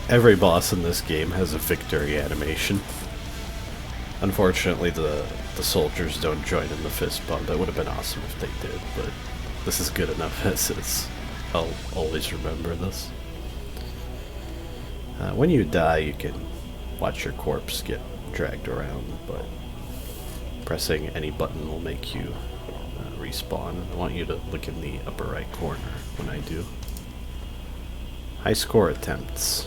Every boss in this game has a victory animation. Unfortunately, the soldiers don't join in the fist bump. It would have been awesome if they did, but this is good enough as is. I'll always remember this. When you die, you can watch your corpse get dragged around, but pressing any button will make you respawn. I want you to look in the upper right corner when I do. High score attempts.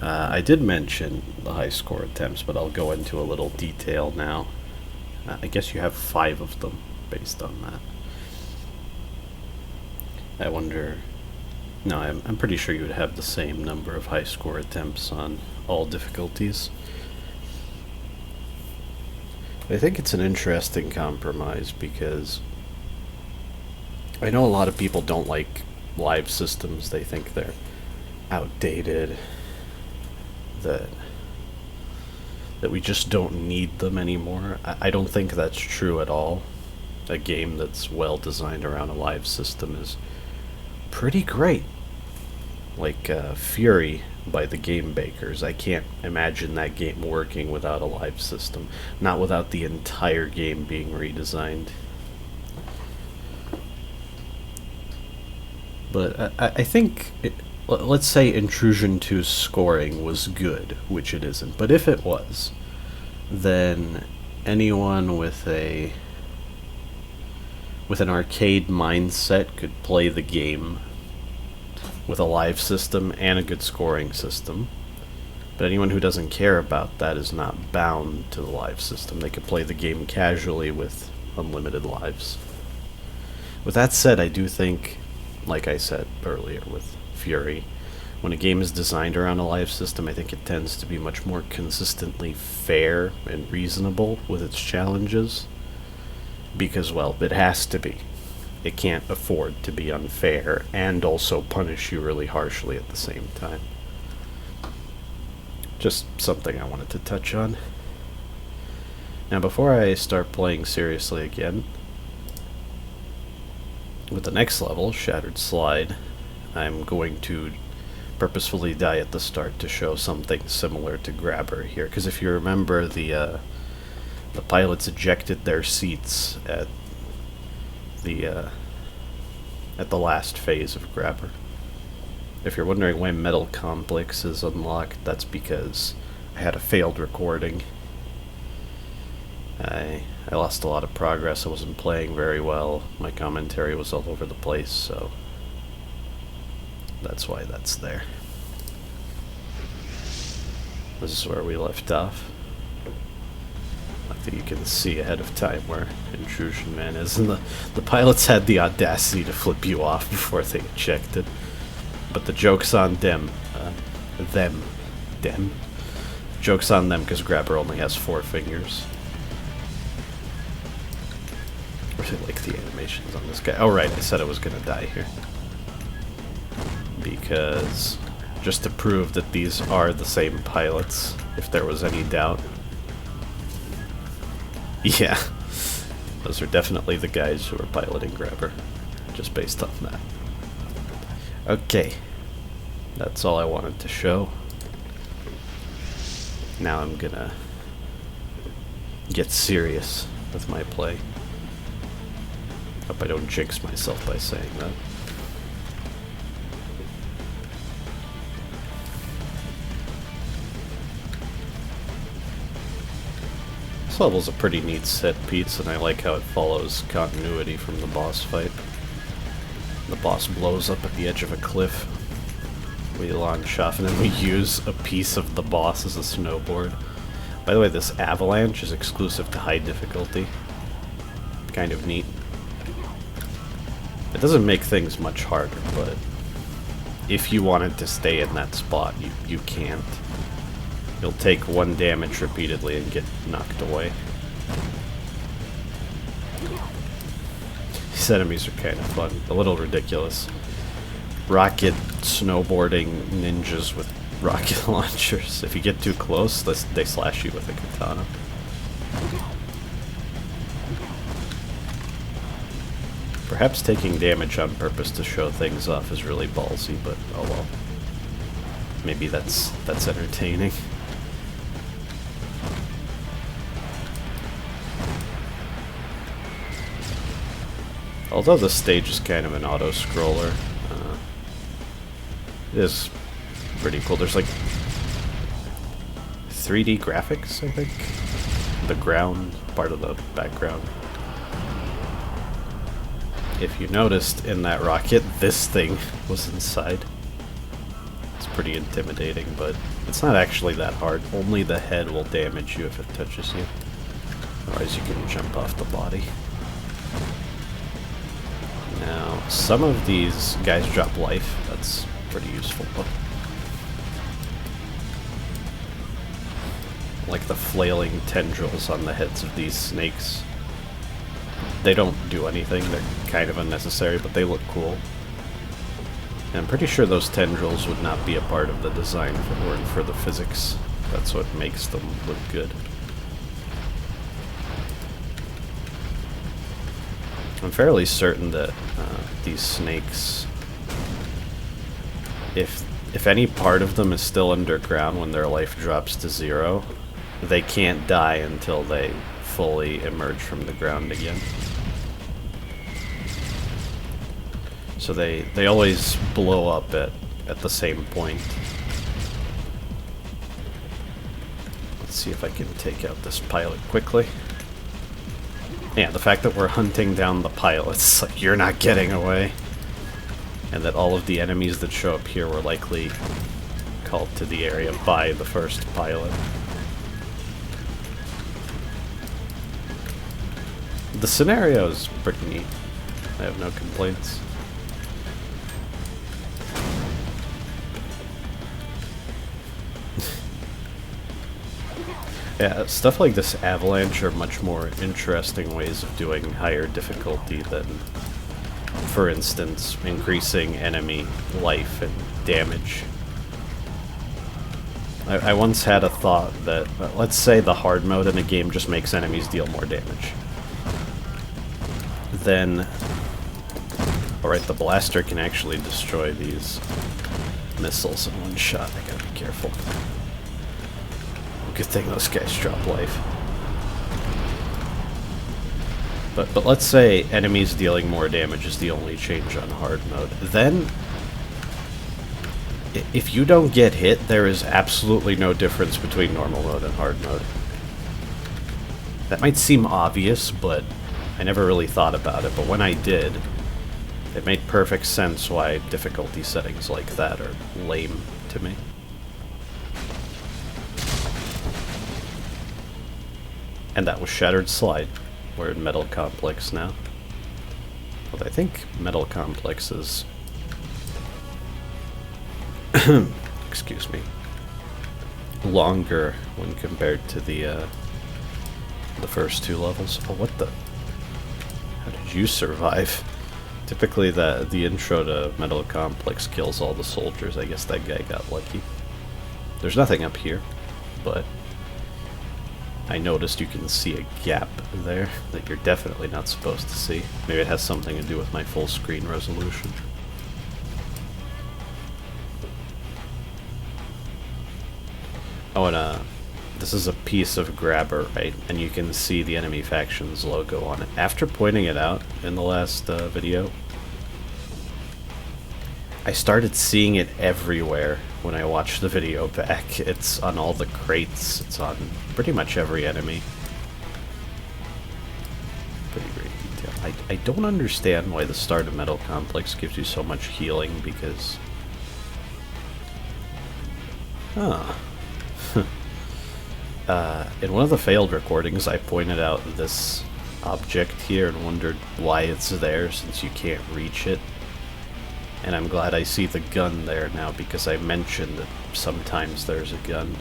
I did mention the high score attempts, but I'll go into a little detail now. I guess you have 5 of them based on that. I wonder... No, I'm pretty sure you would have the same number of high score attempts on all difficulties. I think it's an interesting compromise because I know a lot of people don't like live systems. They think they're outdated, that we just don't need them anymore. I don't think that's true at all. A game that's well designed around a live system is pretty great. Like Fury by the Game Bakers. I can't imagine that game working without a live system. Not without the entire game being redesigned. But I think, let's say Intrusion 2's scoring was good, which it isn't. But if it was, then anyone with an arcade mindset could play the game with a live system and a good scoring system. But anyone who doesn't care about that is not bound to the live system. They could play the game casually with unlimited lives. With that said, I do think, like I said earlier with Fury, when a game is designed around a live system, I think it tends to be much more consistently fair and reasonable with its challenges. Because, well, it has to be. It can't afford to be unfair and also punish you really harshly at the same time. Just something I wanted to touch on. Now, before I start playing seriously again, with the next level, Shattered Slide, I'm going to purposefully die at the start to show something similar to Grabber here. Because if you remember, the pilots ejected their seats at the last phase of Grabber. If you're wondering why Metal Complex is unlocked, that's because I had a failed recording. I lost a lot of progress. I wasn't playing very well. My commentary was all over the place, so that's why that's there. This is where we left off. I think you can see ahead of time where Intrusion Man is, and the pilots had the audacity to flip you off before they checked it. But the joke's on them. Them. Joke's on them because Grabber only has 4 fingers. I really like the animations on this guy. Oh right, I said I was gonna die here. Because, just to prove that these are the same pilots, if there was any doubt. Yeah, those are definitely the guys who are piloting Grabber, just based on that. Okay, that's all I wanted to show. Now I'm gonna get serious with my play. Hope I don't jinx myself by saying that. This level's a pretty neat set piece, and I like how it follows continuity from the boss fight. The boss blows up at the edge of a cliff. We launch off, and then we use a piece of the boss as a snowboard. By the way, this avalanche is exclusive to high difficulty. Kind of neat. It doesn't make things much harder, but if you wanted to stay in that spot, you can't. You'll take 1 damage repeatedly and get knocked away. These enemies are kind of fun, a little ridiculous. Rocket snowboarding ninjas with rocket launchers. If you get too close, they slash you with a katana. Perhaps taking damage on purpose to show things off is really ballsy, but oh well. Maybe that's entertaining. Although this stage is kind of an auto-scroller, it is pretty cool. There's like 3D graphics, I think. The ground, part of the background. If you noticed in that rocket, this thing was inside. It's pretty intimidating, but it's not actually that hard. Only the head will damage you if it touches you. Otherwise you can jump off the body. Now, some of these guys drop life. That's pretty useful. Like the flailing tendrils on the heads of these snakes. They don't do anything. They're kind of unnecessary, but they look cool. And I'm pretty sure those tendrils would not be a part of the design if it weren't for the physics. That's what makes them look good. I'm fairly certain that these snakes, if any part of them is still underground when their life drops to 0, they can't die until they fully emerge from the ground again. So they always blow up at the same point. Let's see if I can take out this pilot quickly. Yeah, the fact that we're hunting down the pilots, like, you're not getting away. And that all of the enemies that show up here were likely called to the area by the first pilot. The scenario is pretty neat. I have no complaints. Yeah, stuff like this avalanche are much more interesting ways of doing higher difficulty than, for instance, increasing enemy life and damage. I once had a thought that, let's say the hard mode in a game just makes enemies deal more damage. Then, alright, the blaster can actually destroy these missiles in one shot. I gotta be careful. Good thing those guys drop life. But let's say enemies dealing more damage is the only change on hard mode. Then, if you don't get hit, there is absolutely no difference between normal mode and hard mode. That might seem obvious, but I never really thought about it. But when I did, it made perfect sense why difficulty settings like that are lame to me. And that was Shattered Slide. We're in Metal Complex now. But I think Metal Complex is... excuse me. Longer when compared to the first two levels. Oh, what the... How did you survive? Typically the intro to Metal Complex kills all the soldiers. I guess that guy got lucky. There's nothing up here, but... I noticed you can see a gap there that you're definitely not supposed to see. Maybe it has something to do with my full screen resolution. Oh, and this is a piece of grabber, right? And you can see the enemy faction's logo on it. After pointing it out in the last video, I started seeing it everywhere when I watched the video back. It's on all the crates, it's on pretty much every enemy. Pretty great detail. I don't understand why the start of Metal Complex gives you so much healing, because... Huh. In one of the failed recordings, I pointed out this object here and wondered why it's there since you can't reach it. And I'm glad I see the gun there now, because I mentioned that sometimes there's a gun.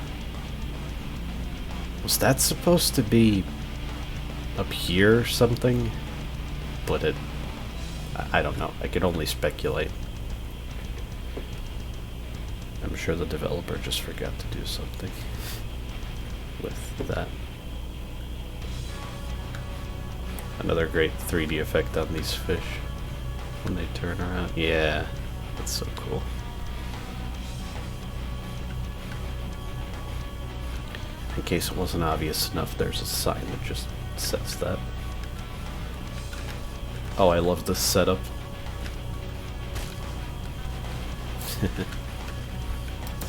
Was that supposed to be up here or something? But I don't know. I can only speculate. I'm sure the developer just forgot to do something with that. Another great 3D effect on these fish. when they turn around. Yeah, that's so cool. In case it wasn't obvious enough, there's a sign that just says that. Oh, I love this setup.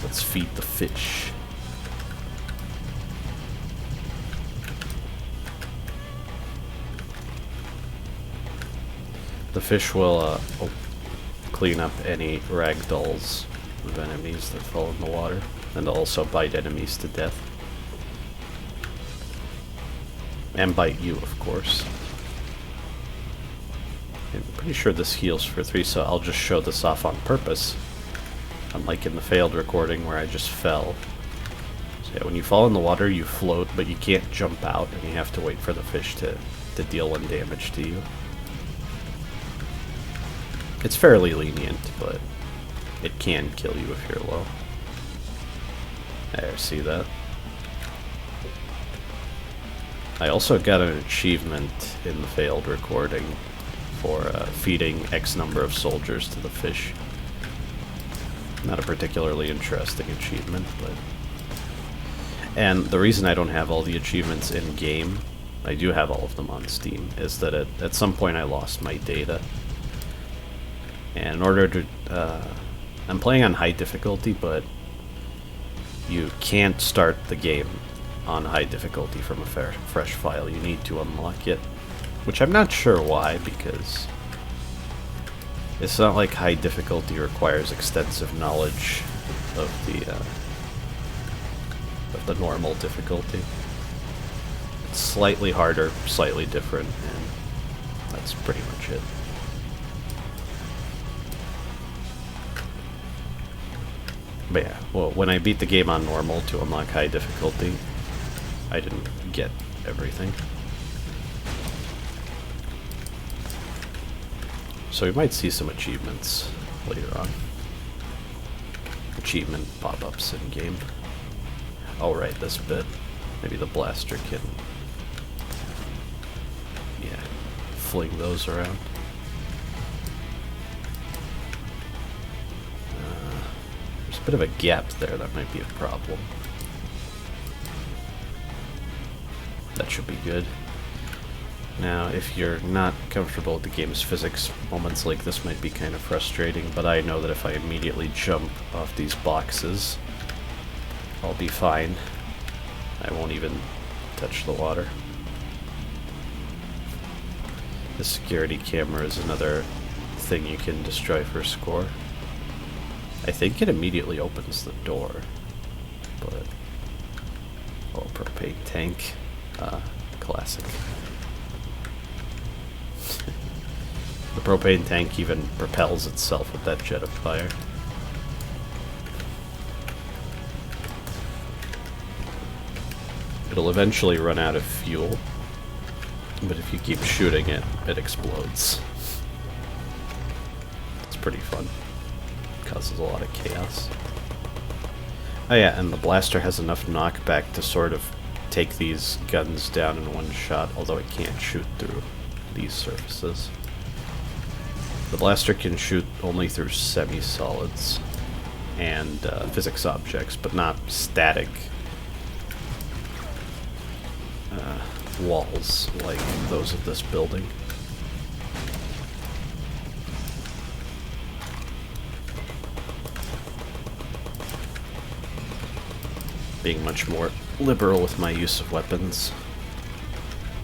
Let's feed the fish. The fish will clean up any ragdolls of enemies that fall in the water, and they'll also bite enemies to death. And bite you, of course. I'm pretty sure this heals for 3, so I'll just show this off on purpose. Unlike in the failed recording where I just fell. So yeah, when you fall in the water, you float, but you can't jump out, and you have to wait for the fish to deal 1 damage to you. It's fairly lenient, but it can kill you if you're low. There, see that? I also got an achievement in the failed recording for feeding X number of soldiers to the fish. Not a particularly interesting achievement, but... And the reason I don't have all the achievements in-game, I do have all of them on Steam, is that at some point I lost my data. And in order to... I'm playing on high difficulty, but you can't start the game on high difficulty from a fresh file. You need to unlock it. Which I'm not sure why, because it's not like high difficulty requires extensive knowledge of the normal difficulty. It's slightly harder, slightly different, and that's pretty much it. But yeah, well, when I beat the game on normal to unlock high difficulty, I didn't get everything. So we might see some achievements later on. Achievement pop-ups in-game. Oh, right, this bit. Maybe the blaster can... yeah, fling those around. There's a bit of a gap there, that might be a problem. That should be good. Now, if you're not comfortable with the game's physics, moments like this might be kind of frustrating, but I know that if I immediately jump off these boxes, I'll be fine. I won't even touch the water. The security camera is another thing you can destroy for score. I think it immediately opens the door, but... oh, propane tank. Classic. The propane tank even propels itself with that jet of fire. It'll eventually run out of fuel, but if you keep shooting it, it explodes. It's pretty fun. Causes a lot of chaos. Oh yeah, and the blaster has enough knockback to sort of take these guns down in one shot, although it can't shoot through these surfaces. The blaster can shoot only through semi-solids and physics objects, but not static walls like those of this building. Being much more liberal with my use of weapons.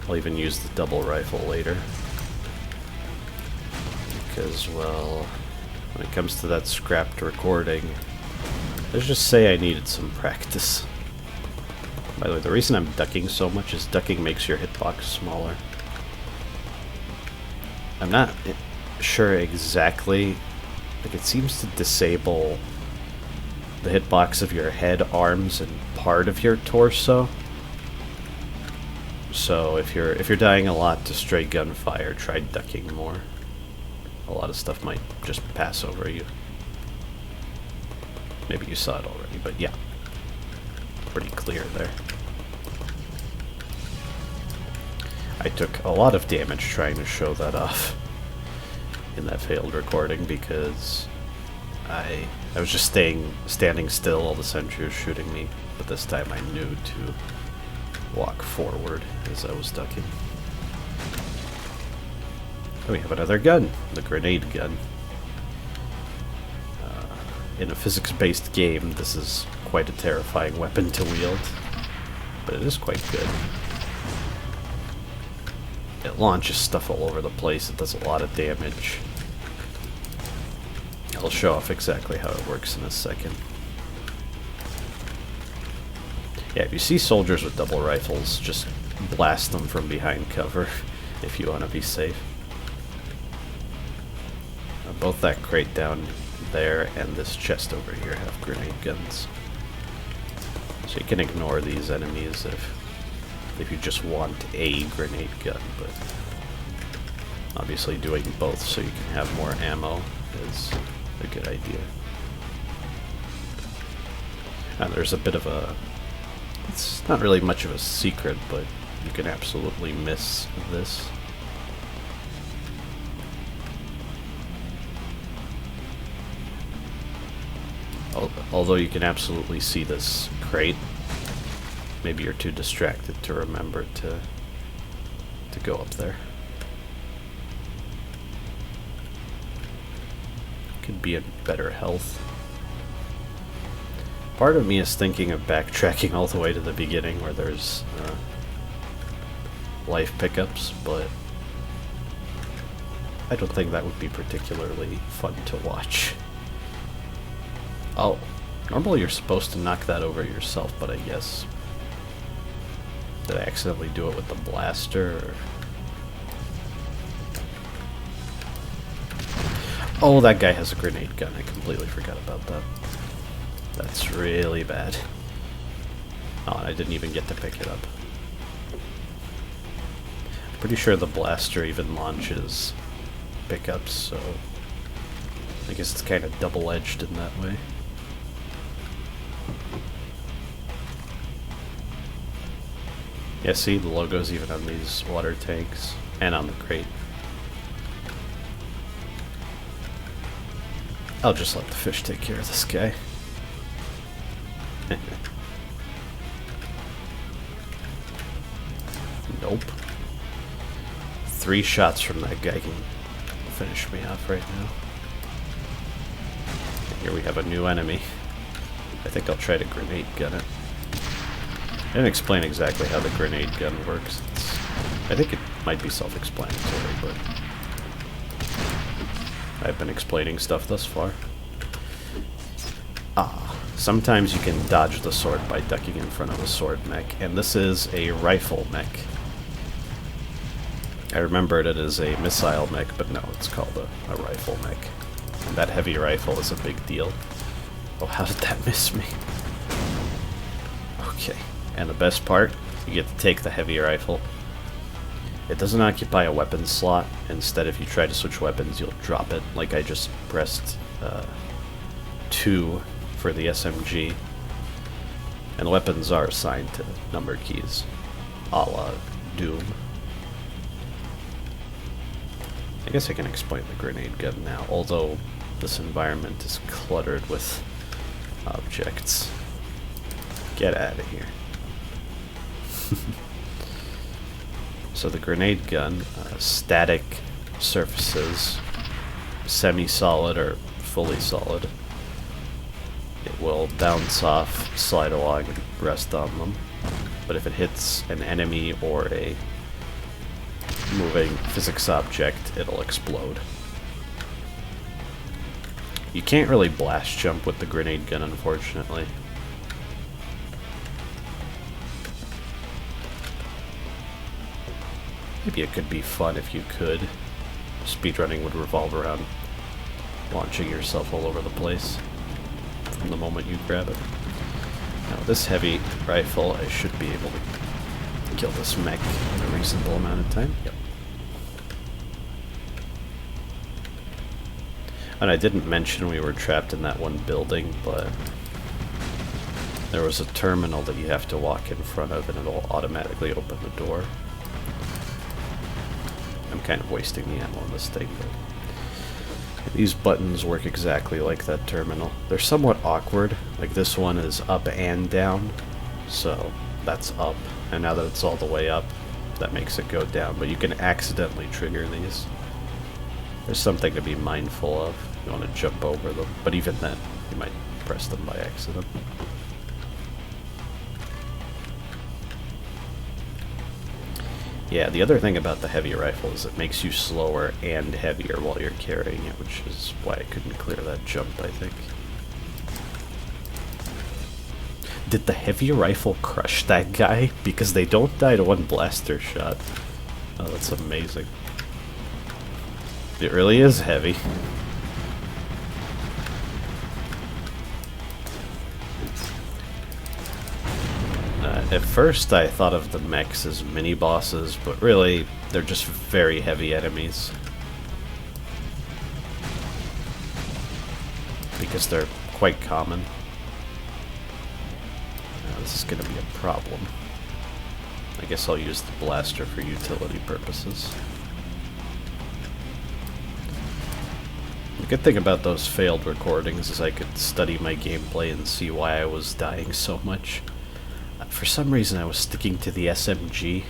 I'll even use the double rifle later. Because, well, when it comes to that scrapped recording, let's just say I needed some practice. By the way, the reason I'm ducking so much is ducking makes your hitbox smaller. I'm not sure exactly, like it seems to disable the hitbox of your head, arms, and part of your torso. So if you're dying a lot to stray gunfire, try ducking more. A lot of stuff might just pass over you. Maybe you saw it already, but yeah. Pretty clear there. I took a lot of damage trying to show that off in that failed recording because I was just standing still while the sentry was shooting me, but this time I knew to walk forward as I was ducking. And we have another gun, the grenade gun. In a physics-based game, this is quite a terrifying weapon to wield, but it is quite good. It launches stuff all over the place, it does a lot of damage. I'll show off exactly how it works in a second. Yeah, if you see soldiers with double rifles, just blast them from behind cover if you want to be safe. Both that crate down there and this chest over here have grenade guns. So you can ignore these enemies if you just want a grenade gun, but obviously doing both so you can have more ammo is a good idea. And there's a bit of a... it's not really much of a secret, but you can absolutely miss this. Although you can absolutely see this crate, maybe you're too distracted to remember to go up there. Could be in better health. Part of me is thinking of backtracking all the way to the beginning where there's life pickups, but I don't think that would be particularly fun to watch. Oh, normally you're supposed to knock that over yourself, but I guess... did I accidentally do it with the blaster? Or... oh, that guy has a grenade gun. I completely forgot about that. That's really bad. Oh, and I didn't even get to pick it up. I'm pretty sure the blaster even launches pickups, so... I guess it's kind of double-edged in that way. Yeah, see, the logo's even on these water tanks, and on the crate. I'll just let the fish take care of this guy. Nope. 3 shots from that guy can finish me off right now. And here we have a new enemy. I think I'll try to grenade gun it. I didn't explain exactly how the grenade gun works. I think it might be self-explanatory, but I've been explaining stuff thus far. Sometimes you can dodge the sword by ducking in front of a sword mech, and this is a rifle mech. I remembered it as a missile mech, but no, it's called a rifle mech. And that heavy rifle is a big deal. Oh, how did that miss me? Okay. And the best part, you get to take the heavy rifle. It doesn't occupy a weapon slot. Instead, if you try to switch weapons, you'll drop it. Like I just pressed 2 for the SMG. And the weapons are assigned to number keys, a la Doom. I guess I can explain the grenade gun now, although this environment is cluttered with objects. Get out of here. So the grenade gun, static surfaces, semi-solid or fully solid. It will bounce off, slide along, and rest on them. But if it hits an enemy or a moving physics object, it'll explode. You can't really blast jump with the grenade gun, unfortunately. Maybe it could be fun if you could. Speedrunning would revolve around launching yourself all over the place from the moment you grab it. Now this heavy rifle, I should be able to kill this mech in a reasonable amount of time. Yep. And I didn't mention we were trapped in that one building, but there was a terminal that you have to walk in front of and it'll automatically open the door. I'm kind of wasting the ammo on this thing, but These buttons work exactly like that terminal. They're somewhat awkward. Like this one is up and down, so that's up. And now that it's all the way up, that makes it go down. But you can accidentally trigger these. There's something to be mindful of. You want to jump over them, but even then, you might press them by accident. Yeah, the other thing about the heavy rifle is it makes you slower and heavier while you're carrying it, which is why I couldn't clear that jump, I think. Did the heavy rifle crush that guy? Because they don't die to one blaster shot. Oh, that's amazing. It really is heavy. At first I thought of the mechs as mini-bosses, but really, they're just very heavy enemies. Because they're quite common. This is going to be a problem. I guess I'll use the blaster for utility purposes. The good thing about those failed recordings is I could study my gameplay and see why I was dying so much. For some reason I was sticking to the SMG.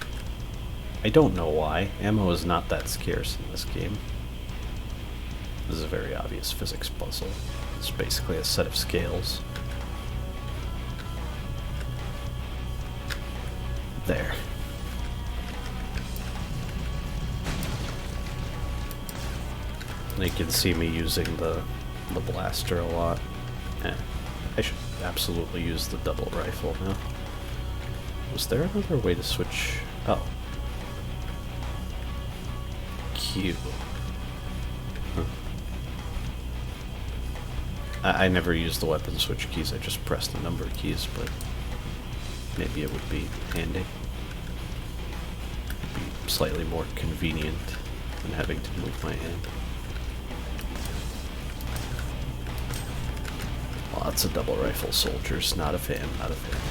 I don't know why. Ammo is not that scarce in this game. This is a very obvious physics puzzle. It's basically a set of scales. There. And you can see me using the blaster a lot. I should absolutely use the double rifle now. Was there another way to switch? Oh. Q. Huh. I never used the weapon switch keys, I just pressed the number keys, but maybe it would be handy. It'd be slightly more convenient than having to move my hand. Lots of double rifle soldiers, not a fan, not a fan.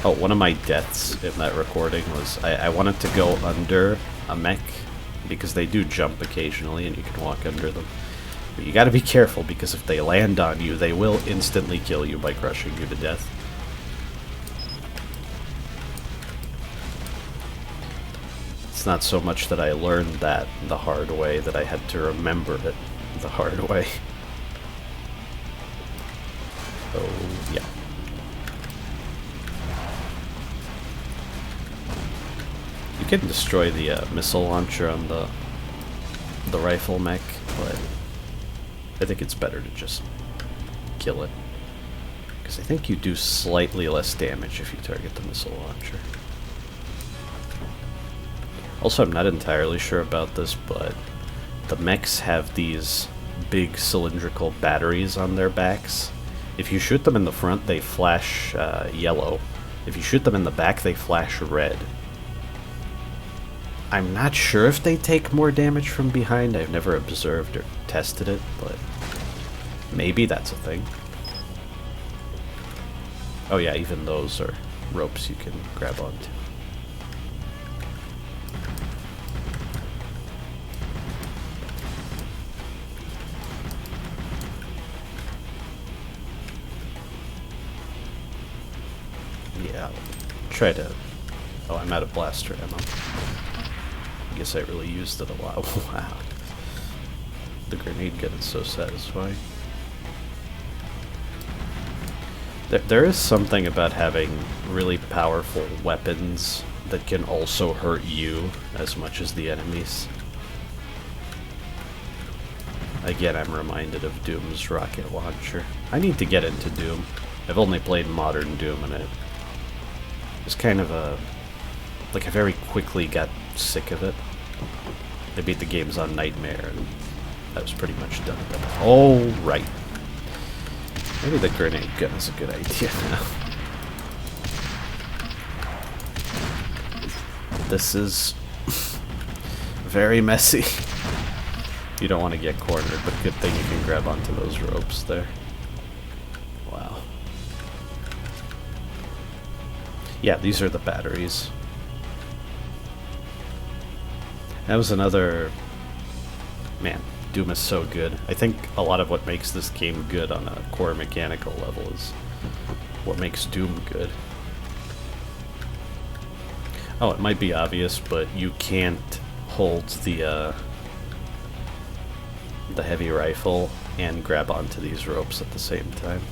Oh, one of my deaths in that recording was I wanted to go under a mech because they do jump occasionally and you can walk under them. But you gotta be careful because if they land on you, they will instantly kill you by crushing you to death. It's not so much that I learned that the hard way that I had to remember it the hard way. Oh, yeah. You can destroy the missile launcher on the rifle mech, but I think it's better to just kill it. Because I think you do slightly less damage if you target the missile launcher. Also, I'm not entirely sure about this, but the mechs have these big cylindrical batteries on their backs. If you shoot them in the front, they flash yellow. If you shoot them in the back, they flash red. I'm not sure if they take more damage from behind. I've never observed or tested it, but maybe that's a thing. Oh yeah, even those are ropes you can grab onto. Yeah, I'll try to... Oh, I'm out of blaster ammo. I guess I really used it a lot. Wow. The grenade gun is so satisfying. There is something about having really powerful weapons that can also hurt you as much as the enemies. Again, I'm reminded of Doom's rocket launcher. I need to get into Doom. I've only played modern Doom, and it was kind of a... like, I very quickly got sick of it. I beat the games on Nightmare, and that was pretty much done at that point. Oh, right. Maybe the grenade gun is a good idea now. This is very messy. You don't want to get cornered, but good thing you can grab onto those ropes there. Wow. Yeah, these are the batteries. That was another... Man, Doom is so good. I think a lot of what makes this game good on a core mechanical level is what makes Doom good. Oh, it might be obvious, but you can't hold the heavy rifle and grab onto these ropes at the same time.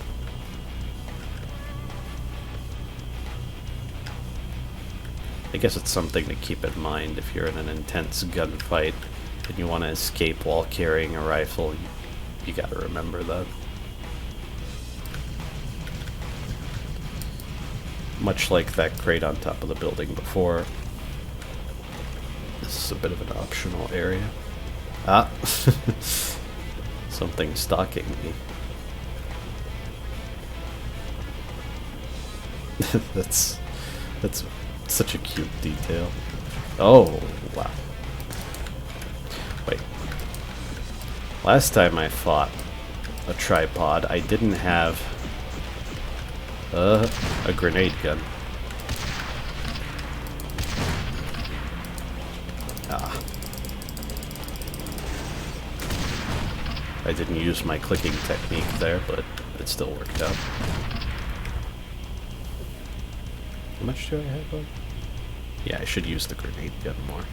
I guess it's something to keep in mind if you're in an intense gunfight and you want to escape while carrying a rifle. You gotta remember that. Much like that crate on top of the building before, this is a bit of an optional area. Ah! Something stalking me. That's such a cute detail. Oh, wow. Wait. Last time I fought a tripod, I didn't have a grenade gun. Ah. I didn't use my clicking technique there, but it still worked out. How much do I have of? Yeah, I should use the grenade gun more.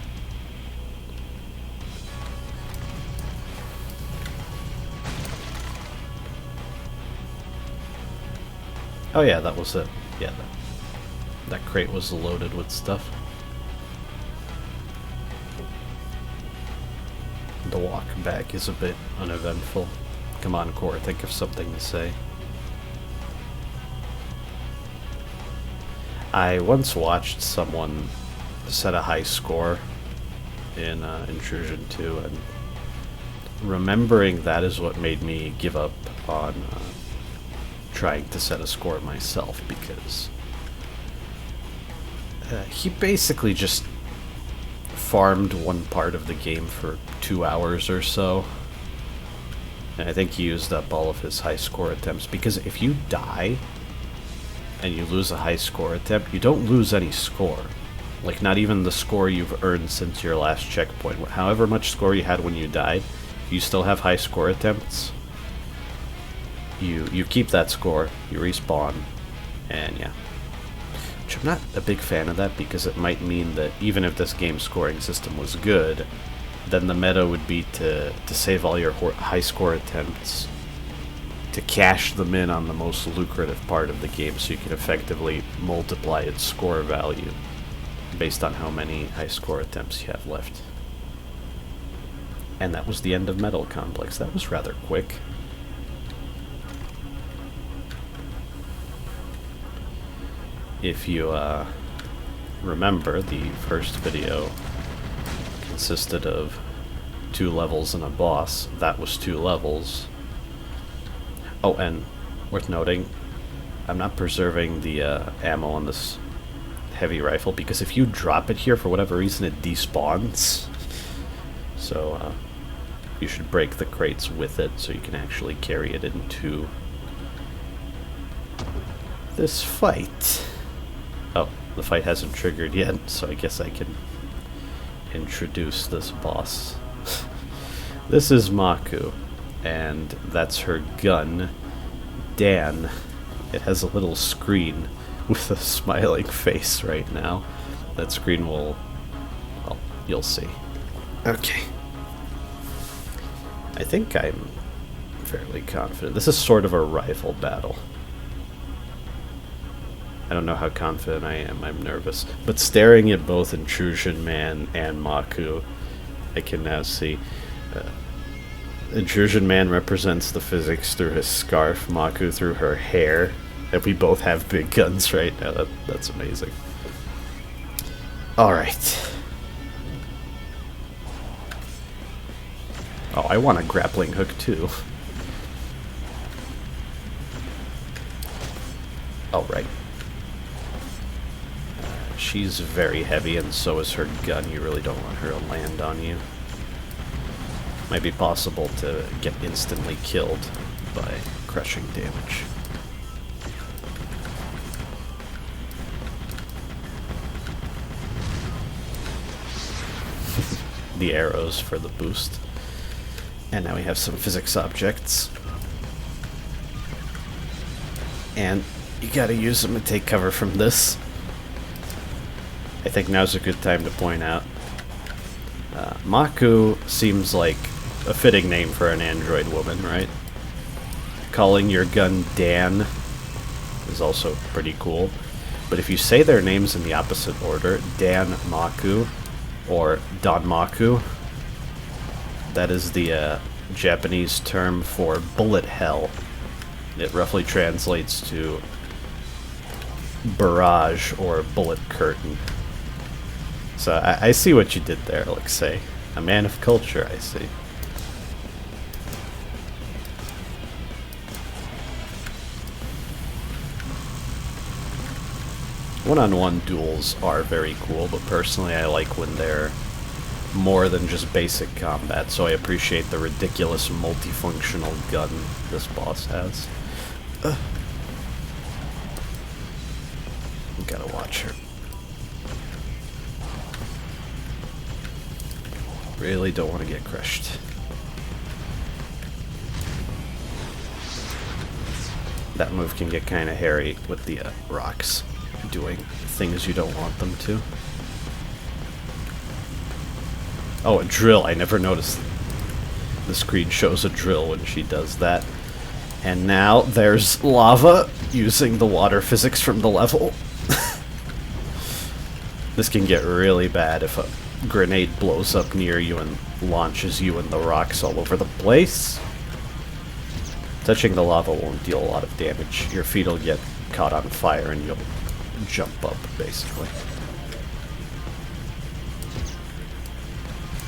Oh yeah, that was it. Yeah, that crate was loaded with stuff. The walk back is a bit uneventful. Come on, Core, think of something to say. I once watched someone set a high score in Intrusion 2, and remembering that is what made me give up on trying to set a score myself, because he basically just farmed one part of the game for 2 hours or so, and I think he used up all of his high score attempts, because if you die and you lose a high score attempt, you don't lose any score. Like, not even the score you've earned since your last checkpoint. However much score you had when you died, you still have high score attempts. You keep that score, you respawn, and yeah. Which I'm not a big fan of that, because it might mean that even if this game's scoring system was good, then the meta would be to save all your high score attempts, to cash them in on the most lucrative part of the game, so you can effectively multiply its score value based on how many high score attempts you have left. And that was the end of Metal Complex. That was rather quick. If you remember, the first video consisted of 2 levels and a boss. That was 2 levels. Oh, and worth noting, I'm not preserving the ammo on this heavy rifle, because if you drop it here, for whatever reason, it despawns. So you should break the crates with it so you can actually carry it into this fight. Oh, the fight hasn't triggered yet, so I guess I can introduce this boss. This is Maku, and that's her gun, Dan. It has a little screen with a smiling face right now. That screen will... well, you'll see. Okay. I think I'm fairly confident. This is sort of a rifle battle. I don't know how confident I am. I'm nervous. But staring at both Intrusion Man and Maku, I can now see... Intrusion Man represents the physics through his scarf, Maku through her hair, and we both have big guns right now. That's amazing. Alright. Oh, I want a grappling hook too. Alright. She's very heavy, and so is her gun. You really don't want her to land on you. Might be possible to get instantly killed by crushing damage. The arrows for the boost. And now we have some physics objects. And you gotta use them to take cover from this. I think now's a good time to point out Maku seems like a fitting name for an android woman, right? Calling your gun Dan is also pretty cool. But if you say their names in the opposite order, Dan Maku or Don Maku, that is the Japanese term for bullet hell. It roughly translates to barrage or bullet curtain. So I see what you did there, Alexei. A man of culture, I see. One-on-one duels are very cool, but personally I like when they're more than just basic combat, so I appreciate the ridiculous multifunctional gun this boss has. Gotta watch her. Really don't want to get crushed. That move can get kind of hairy with the rocks doing things you don't want them to. Oh, a drill. I never noticed the screen shows a drill when she does that. And now there's lava using the water physics from the level. This can get really bad if a grenade blows up near you and launches you and the rocks all over the place. Touching the lava won't deal a lot of damage. Your feet will get caught on fire and you'll jump up, basically.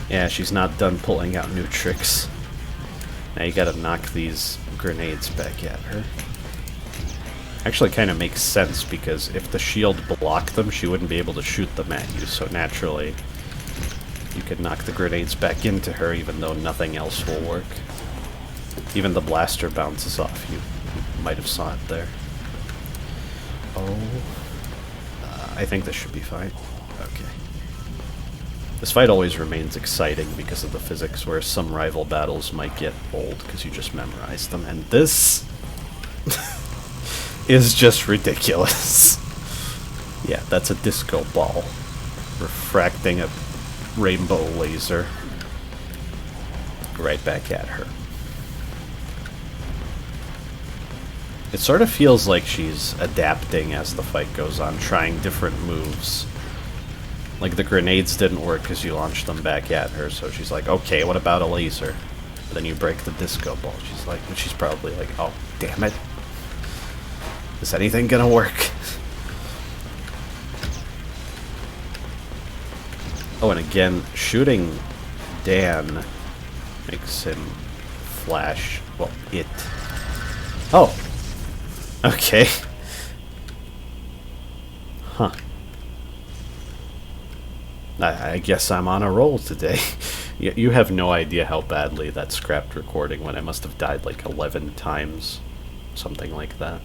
Yeah, she's not done pulling out new tricks. Now you gotta knock these grenades back at her. Actually kind of makes sense, because if the shield blocked them, she wouldn't be able to shoot them at you, so naturally you could knock the grenades back into her even though nothing else will work. Even the blaster bounces off. You might have saw it there. Oh. I think this should be fine. Okay. This fight always remains exciting because of the physics, where some rival battles might get old because you just memorized them, and this is just ridiculous. Yeah, that's a disco ball refracting a rainbow laser right back at her. It sort of feels like she's adapting as the fight goes on, trying different moves. Like the grenades didn't work because you launched them back at her, so she's like, okay, what about a laser? But then you break the disco ball. She's probably like, oh, damn it. Is anything gonna work? Oh, and again, shooting Dan makes him flash. Well, it. Oh! Okay. Huh. I guess I'm on a roll today. You have no idea how badly that scrapped recording when I must have died like 11 times. Something like that.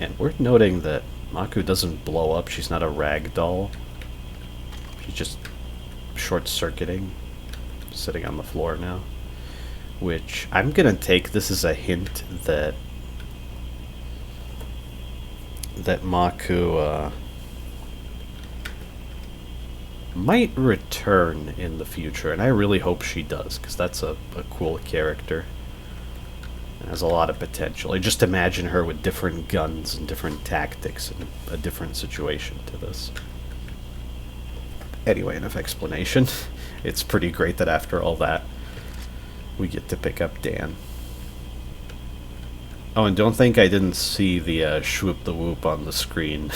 And worth noting that Maku doesn't blow up. She's not a rag doll. She's just short-circuiting. Sitting on the floor now. Which I'm gonna take this as a hint that Maku might return in the future, and I really hope she does, because that's a cool character. It has a lot of potential. I just imagine her with different guns and different tactics and a different situation to this. Anyway, enough explanation. It's pretty great that after all that, we get to pick up Dan. Oh, and don't think I didn't see the shwoop the whoop on the screen.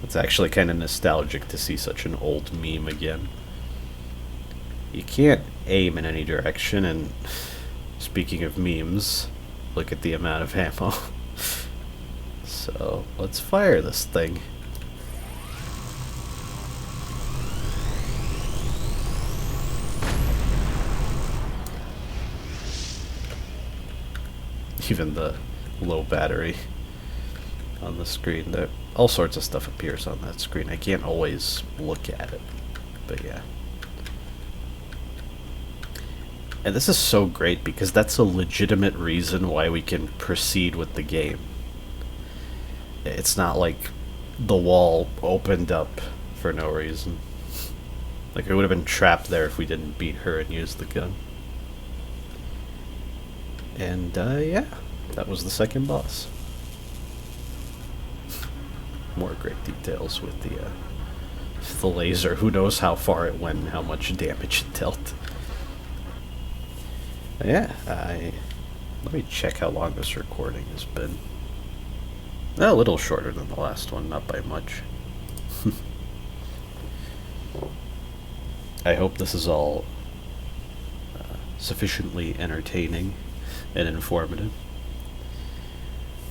It's actually kind of nostalgic to see such an old meme again. You can't aim in any direction, and speaking of memes, look at the amount of ammo. So, let's fire this thing. Even the low battery on the screen, there all sorts of stuff appears on that screen. I can't always look at it, but yeah. And this is so great because that's a legitimate reason why we can proceed with the game. It's not like the wall opened up for no reason. Like, we would have been trapped there if we didn't beat her and use the gun. And, yeah, that was the second boss. More great details with the laser. Who knows how far it went and how much damage it dealt. Yeah, let me check how long this recording has been. A little shorter than the last one, not by much. I hope this is all sufficiently entertaining and informative.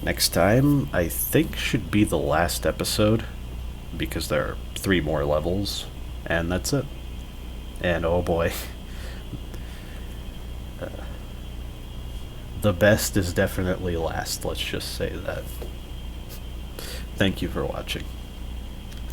Next time, I think, should be the last episode, because there are 3 more levels, and that's it. And oh boy, the best is definitely last, let's just say that. Thank you for watching.